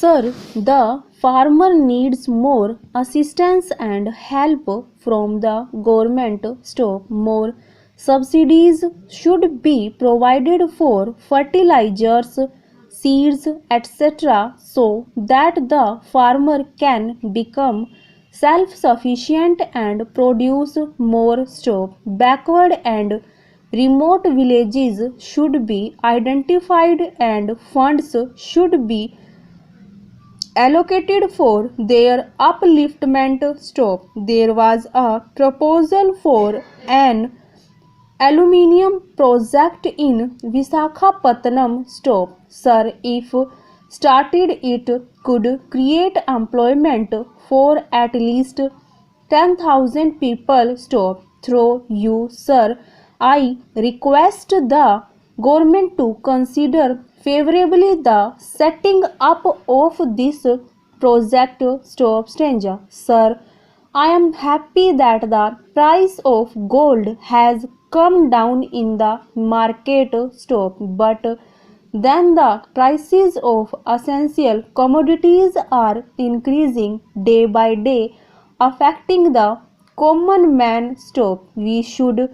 Sir, the farmer needs more assistance and help from the government. Stop. More subsidies should be provided for fertilizers, seeds, etc., so that the farmer can become self sufficient and produce more. Stop. Backward and remote villages should be identified and funds should be allocated for their upliftment. Stop. There was a proposal for an aluminium project in Visakhapatnam. Stop. Sir, if started, it could create employment for at least 10,000 people. Stop. Through you, sir, I request the government to consider favorably the setting up of this project. Stop. Stranger. Sir, I am happy that the price of gold has come down in the market. Stop. But then the prices of essential commodities are increasing day by day, affecting the common man. Stop. We should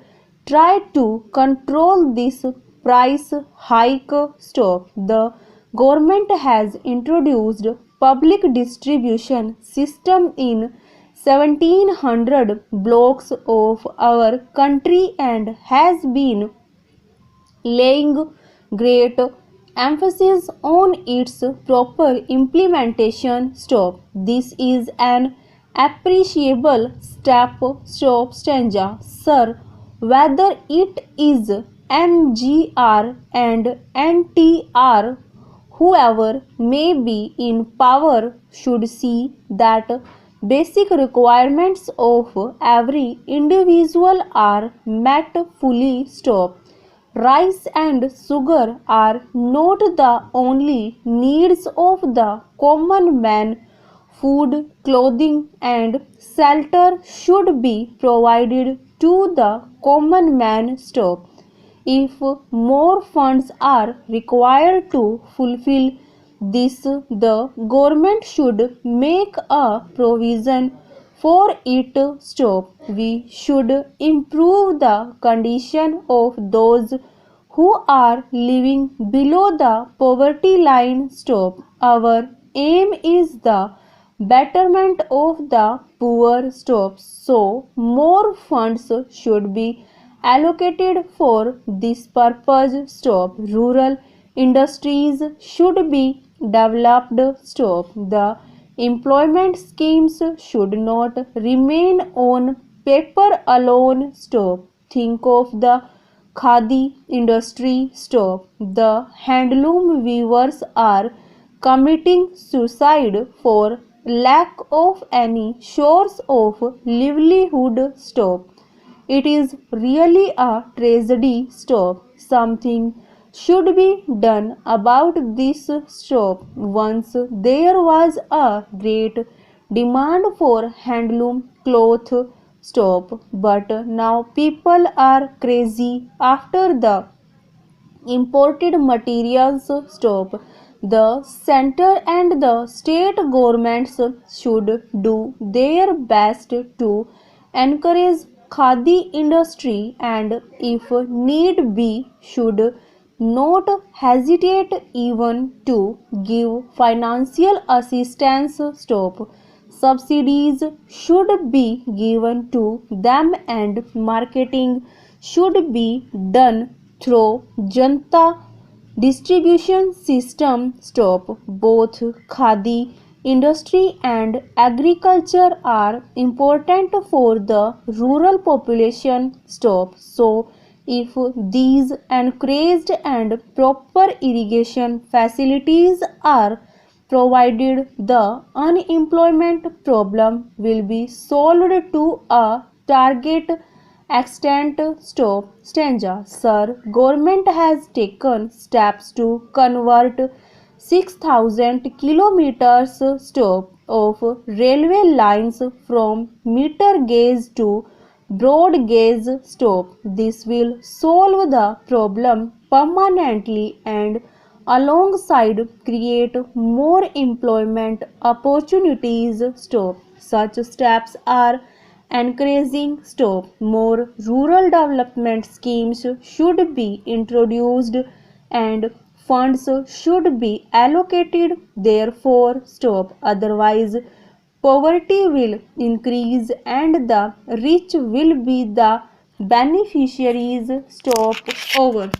try to control this price hike. Stop. The government has introduced public distribution system in 1700 blocks of our country and has been laying great emphasis on its proper implementation. Stop. This is an appreciable step. Stop. Stanza. Sir, whether it is MGR and NTR, whoever may be in power should see that basic requirements of every individual are met fully. Stop. Rice and sugar are not the only needs of the common man. Food, clothing, and shelter should be provided to the common man. Stop. If more funds are required to fulfill this, the government should make a provision for it. Stop. We should improve the condition of those who are living below the poverty line. Stop. Our aim is the betterment of the poor. Stop. So more funds should be allocated for this purpose. Stop. Rural industries should be developed. Stop. The employment schemes should not remain on paper alone. Stop. Think of the khadi industry. Stop. The handloom weavers are committing suicide for lack of any source of livelihood. Stop. It is really a tragedy. Stop. Something should be done about this. Stop. Once there was a great demand for handloom cloth. Stop. But now people are crazy after the imported materials. Stop. The center and the state governments should do their best to encourage khadi industry and if need be should not hesitate even to give financial assistance. Stop. Subsidies should be given to them and marketing should be done through Janta distribution system. Stop. Both khadi industry and agriculture are important for the rural population. Stop. So if these encouraged and proper irrigation facilities are provided, the unemployment problem will be solved to a target extent. Stop. Stanza. Sir, government has taken steps to convert 6,000 kilometers. Stop. Of railway lines from meter gauge to broad gauge. Stop. This will solve the problem permanently and alongside create more employment opportunities. Stop. Such steps are encouraging. Stop. More rural development schemes should be introduced and funds should be allocated. Therefore, stop. Otherwise, poverty will increase and the rich will be the beneficiaries. Stop. Over.